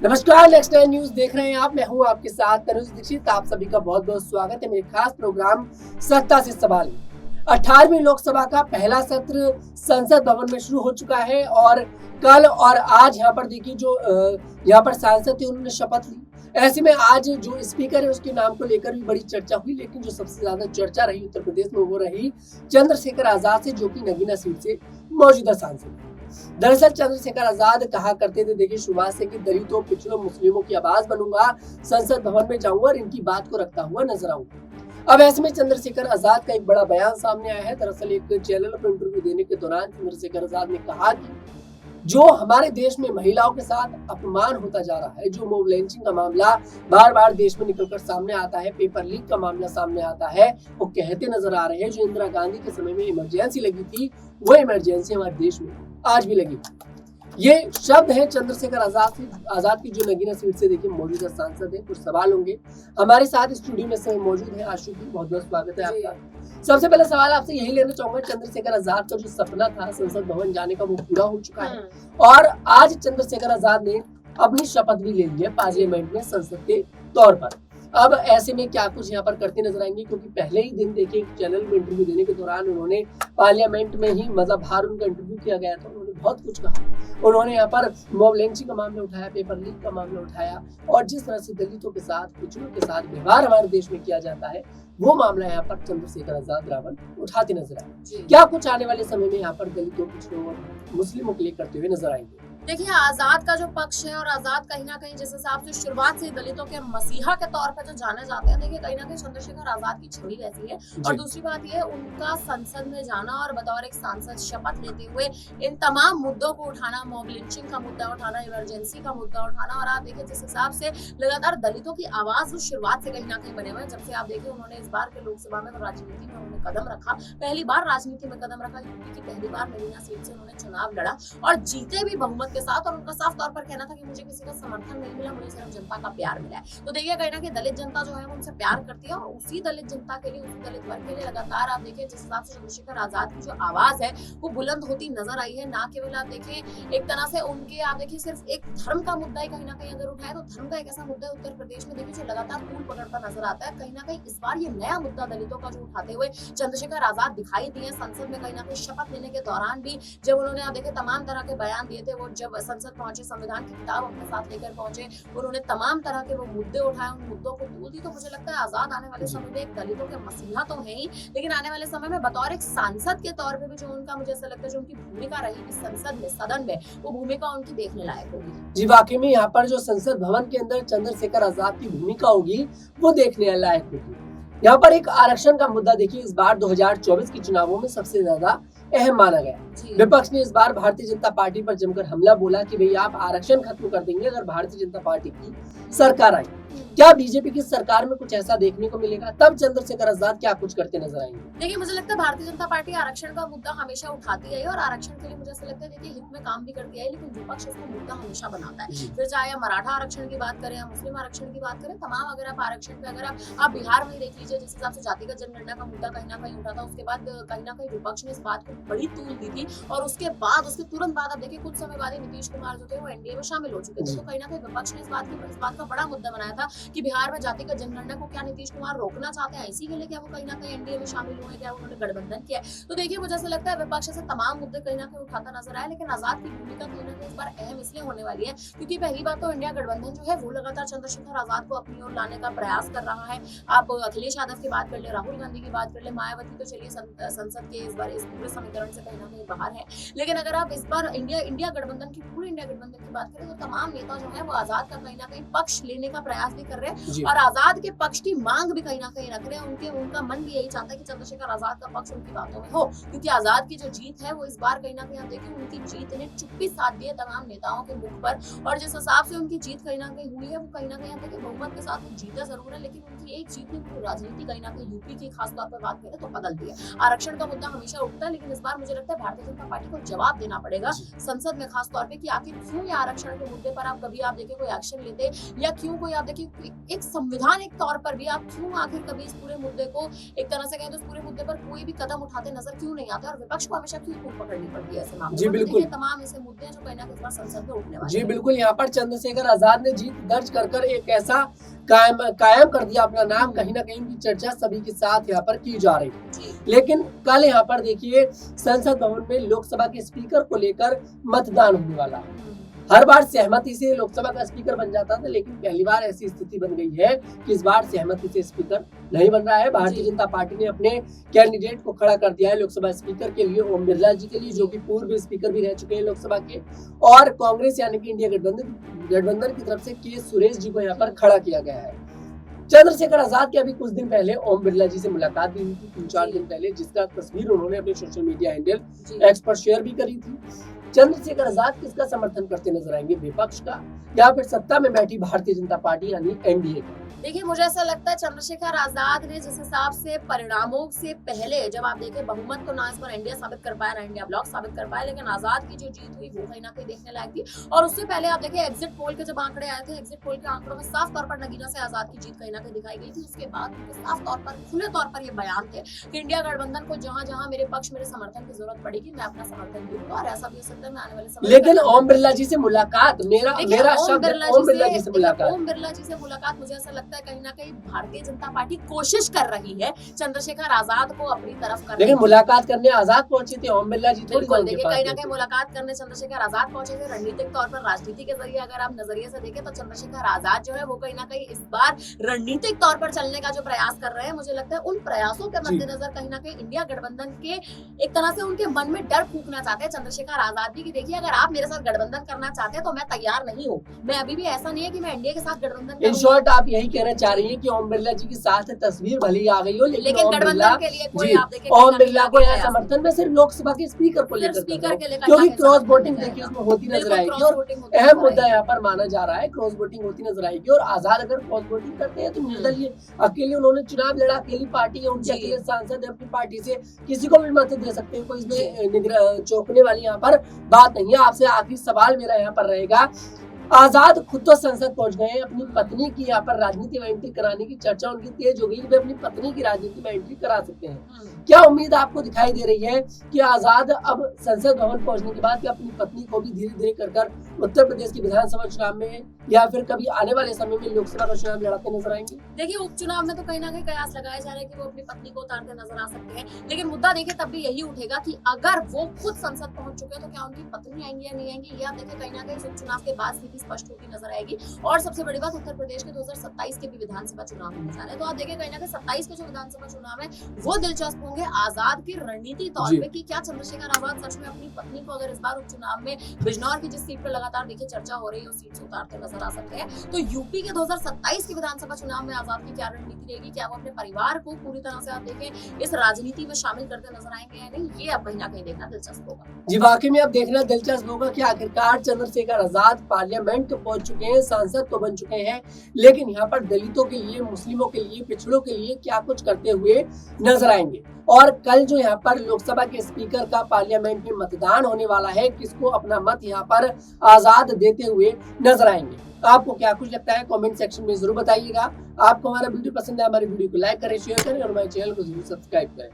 नमस्कार, next nine news देख रहे हैं आप। मैं हूं आपके साथ तनुज दीक्षित। आप सभी का बहुत बहुत स्वागत है मेरे खास प्रोग्राम सत्ता से सवाल। 18वीं लोकसभा का पहला सत्र संसद भवन में शुरू हो चुका है और कल और आज यहाँ पर देखिए जो यहाँ पर सांसद थे उन्होंने शपथ ली। ऐसे में आज जो स्पीकर है उसके नाम को लेकर भी बड़ी चर्चा हुई, लेकिन जो सबसे ज्यादा चर्चा रही उत्तर प्रदेश में वो रही चंद्रशेखर आजाद से, जो कि नगीना सीट से मौजूदा सांसद है। दरअसल चंद्रशेखर आजाद कहा करते थे, देखिए शुरुआत से कि दलितों, पिछड़ों, मुस्लिमों की आवाज बनूंगा, संसद भवन में जाऊंगा और इनकी बात को रखता हुआ नजर आऊंगा। अब ऐसे में चंद्रशेखर आजाद का एक बड़ा बयान सामने आया है। दरअसल एक चैनल पर इंटरव्यू देने के दौरान चंद्रशेखर आजाद ने कहा कि जो हमारे देश में महिलाओं के साथ अपमान होता जा रहा है, जो मॉब लिंचिंग का मामला बार बार देश में निकलकर सामने आता है, पेपर लीक का मामला सामने आता है, वो कहते नजर आ रहे हैं जो इंदिरा गांधी के समय में इमरजेंसी लगी थी, वो इमरजेंसी हमारे देश में आज भी लगी। ये शब्द है चंद्रशेखर आजाद की, जो नगीना सीट से देखिए मौजूदा सांसद है। कुछ सवाल होंगे हमारे साथ स्टूडियो में समय मौजूद है। आशु की बहुत बहुत स्वागत है आपका। सबसे पहले सवाल आपसे यही लेना चाहूंगा, चंद्रशेखर आजाद का जो सपना था संसद भवन जाने का वो पूरा हो चुका है और आज चंद्रशेखर आजाद ने अपनी शपथ भी ले ली है पार्लियामेंट में संसद के तौर पर। अब ऐसे में क्या कुछ यहाँ पर करते नजर आएंगे, क्योंकि पहले ही दिन देखिए चैनल में इंटरव्यू देने के दौरान उन्होंने पार्लियामेंट में ही बाहर उनका इंटरव्यू किया गया था, उन्होंने बहुत कुछ कहा। उन्होंने यहाँ पर मॉब लिंचिंग का मामला उठाया, पेपर लीक का मामला उठाया और जिस तरह से दलितों के साथ, पिछड़ों के साथ व्यवहार हमारे देश में किया जाता है, वो मामला यहाँ पर चंद्रशेखर आजाद रावण उठाते नजर आए। क्या कुछ आने वाले समय में यहाँ पर दलितों, पिछड़ों और मुस्लिमों के लिए करते हुए नजर आएंगे? देखिए, आजाद का जो पक्ष है और आजाद कहीं ना कहीं जिस हिसाब से शुरुआत से दलितों के मसीहा के तौर पर जो जाने जाते हैं, देखिए कहीं ना कहीं चंद्रशेखर आजाद की छवि वैसी है। और दूसरी बात ये, उनका संसद में जाना और बतौर एक सांसद शपथ लेते हुए इन तमाम मुद्दों को उठाना, मॉब लिंचिंग का मुद्दा उठाना, इमरजेंसी का मुद्दा उठाना, और आप देखिए जिस हिसाब से लगातार दलितों की आवाज उस शुरुआत से कहीं ना कहीं बने हुए, जब से आप देखिए उन्होंने इस बार के लोकसभा में राजनीति में उन्होंने कदम रखा, पहली बार राजनीति में कदम रखा, यूपी की पहली बार नगीना सीट से उन्होंने चुनाव लड़ा और जीते भी बहुमत के साथ। और उनका साफ तौर पर कहना था कि मुझे किसी का समर्थन नहीं मिला, मुझे सिर्फ जनता का प्यार मिला है। तो देखिए कहीं ना कहीं दलित जनता जो है वो उनसे प्यार करती है और उसी दलित जनता के लिए, उसी दलित वर्ग के लिए लगातार आप देखिए जिस हिसाब से चंद्रशेखर आजाद की जो आवाज है वो बुलंद होती नजर आई है। ना केवल आप देखिए एक तरह से उनके, आप देखिए सिर्फ एक धर्म का मुद्दा ही कहीं ना कहीं अगर उठाए तो धर्म का एक ऐसा मुद्दा है उत्तर प्रदेश में देखिए जो लगातार तूल पकड़ता नजर आता है। कहीं ना कहीं इस बार ये नया मुद्दा दलितों का जो उठाते हुए चंद्रशेखर आजाद दिखाई दिए संसद में, कहीं ना कहीं शपथ लेने के दौरान भी जब उन्होंने आप देखिए तमाम तरह के बयान दिए थे, वो जब संसद पहुंचे, संविधान की किताब अपने साथ लेकर पहुंचे, उन्होंने तमाम तरह के वो मुद्दे उठाए, उन मुद्दों को तूल दी। तो मुझे लगता है आजाद आने वाले समय में एक दलितों के मसीहा तो है ही, लेकिन आने वाले समय में बतौर एक सांसद के तौर पे भी जो उनका, मुझे ऐसा लगता है जो उनकी भूमिका रही संसद में, सदन में, वो भूमिका उनकी देखने लायक होगी। जी वाकई में यहाँ पर जो संसद भवन के अंदर चंद्रशेखर आजाद की भूमिका होगी वो देखने लायक होगी। यहाँ पर एक आरक्षण का मुद्दा देखिए इस बार 2024 के चुनावों में सबसे ज्यादा अहम माना गया। विपक्ष ने इस बार भारतीय जनता पार्टी पर जमकर हमला बोला कि भाई आप आरक्षण खत्म कर देंगे अगर भारतीय जनता पार्टी की सरकार आई। क्या बीजेपी की सरकार में कुछ ऐसा देखने को मिलेगा? तब चंद्रशेखर आजाद क्या कुछ करते नजर आएंगे? देखिए, मुझे लगता है भारतीय जनता पार्टी आरक्षण का मुद्दा हमेशा उठाती है और आरक्षण के लिए मुझे ऐसा लगता है देखिए हित में काम भी करती है, लेकिन विपक्ष इसको मुद्दा हमेशा बनाता है। फिर चाहे मराठा आरक्षण की बात करें या मुस्लिम आरक्षण की बात करें, तमाम अगर आप आरक्षण पे अगर आप बिहार में देख लीजिए, जिस हिसाब से जातिगत जनगणना का मुद्दा कहीं ना कहीं उठा था, उसके बाद कहीं ना कहीं विपक्ष ने इस बात को बड़ी तूल दी थी और उसके बाद, उसके तुरंत बाद आप देखिए कुछ समय बाद नीतीश कुमार जो थे वो एनडीए में शामिल हो चुके थे। तो कहीं ना कहीं विपक्ष ने इस बात का बड़ा मुद्दा बनाया था कि बिहार में जातिगत जनगणना को क्या नीतीश कुमार रोकना चाहते हैं, इसी के लिए क्या वो कहीं ना कहीं एनडीए में शामिल हुए, क्या उन्होंने गठबंधन किया। तो देखिए मुझे ऐसा लगता है विपक्ष से तमाम मुद्दे कहीं ना कहीं उठाता नजर आया, लेकिन आजाद की भूमिका कहीं ना कहीं इस बार अहम इसलिए होने वाली है क्योंकि पहली बात तो इंडिया गठबंधन जो है वो लगातार चंद्रशेखर आजाद को अपनी ओर लाने का प्रयास कर रहा है। आप अखिलेश यादव की बात कर ले, राहुल गांधी की बात कर ले, मायावती तो चलिए संसद के इस बार इस पूरे समीकरण से कहीं ना कहीं बाहर है, लेकिन अगर आप इस बार इंडिया गठबंधन की, पूरे इंडिया गठबंधन की बात करें तो तमाम नेता जो है वो आजाद का कहीं ना कहीं पक्ष लेने का प्रयास भी कर रहे हैं और आजाद के पक्ष की मांग भी कहीं ना कहीं रख रहे हैं। उनका मन भी यही चाहता है कि चंद्रशेखर आजाद का पक्ष उनकी बातों में हो, क्योंकि आजाद की जो जीत है वो इस बार कहीं ना कहीं आप देखिए उनकी जीत ने चुप्पी साध दी है तमाम नेताओं के मुख पर, और जिस हिसाब से उनकी जीत कहीं ना कहीं हुई है वो कहीं ना कहीं आप देखिए बहुमत के साथ वो जीता जरूर है, लेकिन उनकी एक जीत ने पूरी राजनीति कहीं ना कहीं यूपी की खासतौर पर बात करें तो बदल दी है। आरक्षण का मुद्दा हमेशा उठता है, लेकिन इस बार मुझे लगता है भारतीय जनता पार्टी को जवाब देना पड़ेगा संसद में, खासतौर पर कि आखिर क्यों ये आरक्षण के मुद्दे पर आप कभी आप देखिए कोई एक्शन लेते, या क्यों कोई आप देखिए एक संवैधानिक तौर पर भी आप क्यों आखिर कभी इस पूरे मुद्दे को एक तरह से कहें तो इस पूरे मुद्दे पर कोई भी कदम उठाते नजर क्यों नहीं आते, और विपक्ष को हमेशा क्यों खूब पकड़नी पड़ती है ऐसे मामलों में। तमाम ऐसे मुद्दे जो कहीं ना कहीं इस बार संसद में उठने वाली जी है। बिल्कुल, यहाँ पर चंद्रशेखर आजाद ने जीत दर्ज कर एक ऐसा कायम कर दिया अपना नाम, कहीं ना कहीं इनकी चर्चा सभी के साथ यहाँ पर की जा रही है। जी। लेकिन कल यहाँ पर देखिए संसद भवन में लोकसभा के स्पीकर को लेकर मतदान होने वाला है। हर बार सहमति से लोकसभा का स्पीकर बन जाता था, लेकिन पहली बार ऐसी स्थिति बन गई है कि इस बार सहमति से स्पीकर नहीं बन रहा है। भारतीय जनता पार्टी ने अपने कैंडिडेट को खड़ा कर दिया है लोकसभा स्पीकर के लिए, ओम बिरला जी के लिए, जो कि पूर्व स्पीकर भी रह चुके हैं लोकसभा के, और कांग्रेस यानी कि इंडिया गठबंधन की तरफ से के सुरेश जी को यहाँ पर खड़ा किया गया है। चंद्रशेखर आजाद की अभी कुछ दिन पहले ओम बिरला जी से मुलाकात भी हुई थी, 3-4 दिन पहले, जिसका तस्वीर उन्होंने अपने सोशल मीडिया हैंडल एक्स पर शेयर भी करी थी। चंद्रशेखर आजाद किसका समर्थन करते नजर आएंगे, विपक्ष का या फिर सत्ता में बैठी भारतीय जनता पार्टी यानी एनडीए का? देखिए, मुझे ऐसा लगता है चंद्रशेखर आजाद ने जिस हिसाब से परिणामों से पहले, जब आप देखें बहुमत तो ना इस पर इंडिया साबित कर पाया ना इंडिया ब्लॉक साबित कर पाया, लेकिन आजाद की जो जीत हुई वो कहीं ना कहीं देखने लायक थी। और उससे पहले आप देखें एग्जिट पोल के जब आंकड़े आए थे, एग्जिट पोल के आंकड़ों में साफ तौर पर नगीना से आजाद की जीत कहीं ना कहीं दिखाई गई थी। उसके बाद साफ तौर पर खुले तौर पर ये बयान थे कि इंडिया गठबंधन को जहां जहां मेरे पक्ष मेरे समर्थन की जरूरत पड़ेगी मैं अपना समर्थन दूंगा, और ऐसा भी हो सकता है मैं आने वाले समय। लेकिन ओम बिरला जी से मुलाकात, मेरा शब्द ओम बिरला जी से मुलाकात, ओम बिरला जी से मुलाकात मुझे ऐसा लगता है कहीं ना कहीं भारतीय जनता पार्टी कोशिश कर रही है चंद्रशेखर आजाद को अपनी तरफ करने। लेकिन मुलाकात करने आजाद पहुंचे थे, ओम बिरला जी थोड़ी। बिल्कुल, देखिए कहीं ना कहीं मुलाकात करने चंद्रशेखर आजाद पहुंचे थे। रणनीतिक तौर पर राजनीति के जरिए अगर आप नजरिए से देखें तो चंद्रशेखर आजाद जो है वो कहीं ना कहीं इस बार रणनीतिक तौर पर चलने का जो प्रयास कर रहे हैं, मुझे लगता है उन प्रयासों के मद्देनजर कहीं ना कहीं इंडिया गठबंधन के एक तरह से उनके मन में डर फूकना चाहते हैं चंद्रशेखर आजाद भी कि देखिए अगर आप मेरे साथ गठबंधन करना चाहते हैं तो मैं तैयार नहीं हूँ। मैं अभी भी ऐसा नहीं है कि मैं इंडिया के साथ गठबंधन। इन शॉर्ट आप यही कहना चाह रही हैं कि ओम बिरला जी के साथ तस्वीर भली आ गई हो, लेकिन गठबंधन के लिए कोई आप देखें ओम बिरला को यहाँ समर्थन में सिर्फ लोकसभा के स्पीकर को लेकर, क्योंकि क्रॉस वोटिंग देखिए उसमें होती नजर आएगी, और अहम मुद्दा यहाँ पर माना जा रहा है क्रॉस वोटिंग होती नजर आएगी। और आजाद अगर क्रॉस वोटिंग करते हैं तो निर्दलीय अकेले उन्होंने चुनाव लड़ा, अकेली पार्टी है, उनके अकेले सांसद है, अपनी पार्टी से किसी को भी मत दे सकते हैं, कोई इसमें चौंकने वाली यहाँ पर बात नहीं है। आपसे आखिरी सवाल मेरा यहाँ पर रहेगा, आजाद खुद तो संसद पहुंच गए हैं, अपनी पत्नी की यहाँ पर राजनीति में एंट्री कराने की चर्चा उनकी तेज हो गई, वे अपनी पत्नी की राजनीति में एंट्री करा सकते हैं। क्या उम्मीद आपको दिखाई दे रही है कि आजाद अब संसद भवन पहुंचने के बाद अपनी पत्नी को भी धीरे धीरे कर उत्तर प्रदेश की विधानसभा चुनाव में या फिर कभी आने वाले समय में लोकसभा का चुनाव लड़ाते नजर आएंगे? देखिए, उपचुनाव में तो कहीं ना कहीं कयास लगाए जा रहे हैं कि वो अपनी पत्नी को उतारते नजर आ सकते हैं, लेकिन मुद्दा देखिए तब भी यही उठेगा कि अगर वो खुद संसद पहुंच चुके हैं तो क्या उनकी पत्नी आएंगी या नहीं आएंगी, ये आप देखिए कहीं ना कहीं उपचुनाव के बाद स्थिति स्पष्ट होती नजर आएगी। और सबसे बड़ी बात, उत्तर प्रदेश के 2027 के भी विधानसभा चुनाव होने जा रहे हैं, तो आप देखिए कहीं ना कहीं 27 के जो विधानसभा चुनाव है वो दिलचस्प होंगे आजाद की रणनीति तौर पे कि क्या चंद्रशेखर आजाद सच में अपनी पत्नी को अगर इस बार उपचुनाव में बिजनौर की जिस सीट पर लगातार देखिए चर्चा हो रही है उस सीट से उतारते नजर आ सकते हैं। तो यूपी के 2027 के विधानसभा चुनाव में आजाद की क्या रणनीति रहेगी, क्या वो अपने परिवार को पूरी तरह से आप देखें इस राजनीति में शामिल करते नजर आएंगे या नहीं, ये अब कहीं ना कहीं देखना दिलचस्प होगा। जी वाकई में अब देखना दिलचस्प होगा कि आखिरकार चंद्रशेखर आजाद पार्लियामेंट तो पहुंच चुके हैं, सांसद तो बन चुके हैं, लेकिन यहाँ पर दलितों के लिए, मुस्लिमों के लिए, पिछड़ों के लिए क्या कुछ करते हुए नजर आएंगे। और कल जो यहाँ पर लोकसभा के स्पीकर का पार्लियामेंट में मतदान होने वाला है, किसको अपना मत यहाँ पर आजाद देते हुए नजर आएंगे। आपको क्या कुछ लगता है कमेंट सेक्शन में जरूर बताइएगा। आपको हमारा वीडियो पसंद है, हमारे वीडियो को लाइक करें, शेयर करें और हमारे चैनल को जरूर सब्सक्राइब करें।